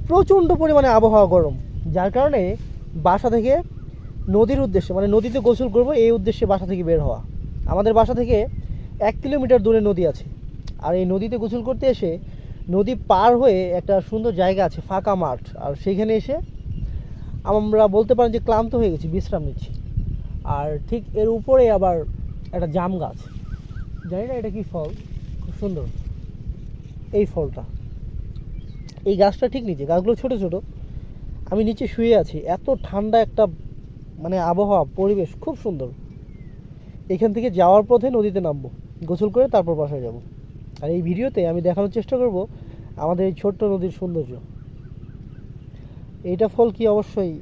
প্রচণ্ড পরিমাণে আবহাওয়া গরম, যার কারণে বাসা থেকে নদীর উদ্দেশ্যে মানে নদীতে গোসল করব এই উদ্দেশ্যে বাসা থেকে বের হওয়া। আমাদের বাসা থেকে 1 কিলোমিটার দূরে নদী আছে, আর এই নদীতে গোসল করতে এসে নদী পার হয়ে একটা সুন্দর জায়গা আছে, ফাঁকা মাঠ, আর সেইখানে এসে আমরা বলতে পারেন যে ক্লান্ত হয়ে গেছি, বিশ্রাম নিচ্ছি। আর ঠিক এর উপরে আবার একটা জাম গাছ, জানি না এটা কি ফল, খুব সুন্দর এই ফলটা। এই গাছটা ঠিক নিচে, গাছগুলো ছোট ছোট, আমি নিচে শুয়ে আছি, এত ঠান্ডা একটা মানে আবহাওয়া, পরিবেশ খুব সুন্দর। এখান থেকে যাওয়ার পথে নদীতে নামবো, গোসল করে তারপর বাসায় যাব। আর এই ভিডিওতে আমি দেখানোর চেষ্টা করব আমাদের এই ছোট্ট নদীর সৌন্দর্য। এইটা ফল কি অবশ্যই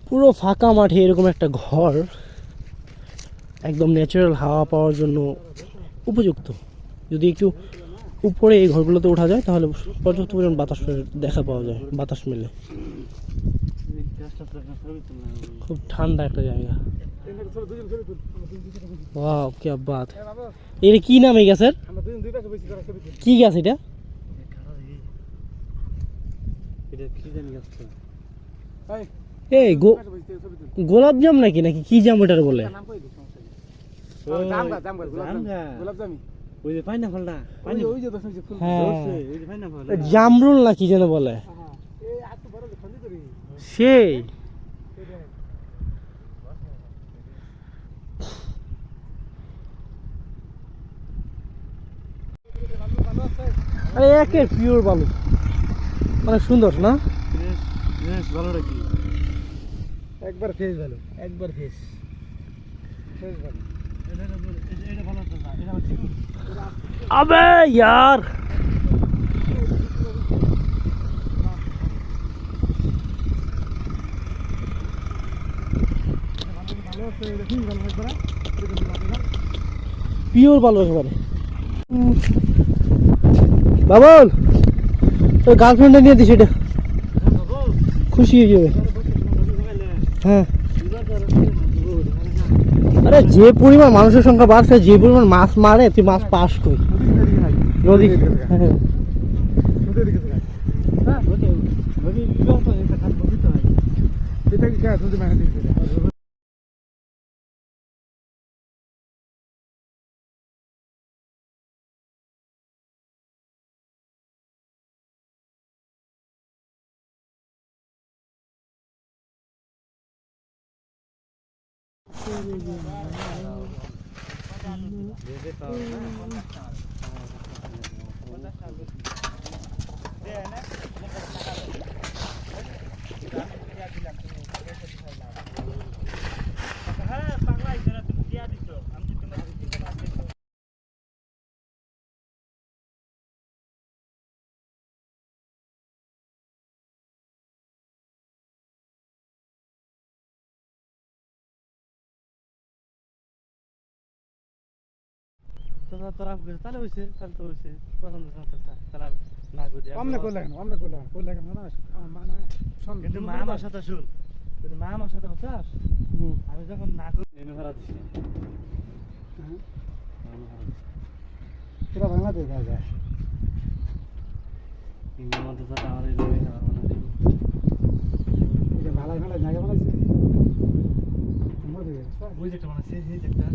পুরো ফাঁকা মাঠে এরকম একটা ঘর একদম ন্যাচারাল হাওয়া পাওয়ার জন্য উপযুক্ত। যদি একটু উপরে এই ঘরগুলোতে ওঠা যায় তাহলে পর্যাপ্ত পরিমাণ বাতাস দেখা পাওয়া যায়, বাতাস মেলে। খুব ঠান্ডা একটা জায়গা। ওয়াও কি বাত। এটা কি নাম এই গাছের? কি গাছ এটা? এই গোলাপ জাম নাকি নাকি কি জাম ওটার বলে? জামরুল না কি যেন বলে সেই। আরে একের পিওর বালু, অনেক সুন্দর না? ভালো কি একবার ফেস ভালো, একবার ফেস ভালো। अबे यार পিওর ভালো একেবারে। বাবুল তোর গার্লফ্রেন্ডে নিয়ে দিস, এটা খুশি হয়ে যাবে। হ্যাঁ আরে যে পরিমাণ মানুষের সংখ্যা বাড়ছে, যে পরিমাণ মাছ মারে, তুই মাছ পাস কই নদী। তোরা তাহলে হয়েছে, তাহলে তো হয়েছে পছন্দ তারা না করে আমনে করলে কেন, আমনে করলে কেন না? কিন্তু মা আমার সাথে শুন, কিন্তু মা আমার সাথে হচ্ছাস, আমি যখন না করি এনে ভাড়া দিছি পুরা বাংলাদেশ যায় ইন্ডিয়ার মধ্যে তো আমার এই ভালো ভালো জায়গা বানাইছে, বুঝে একটা বানাইছে, এই একটা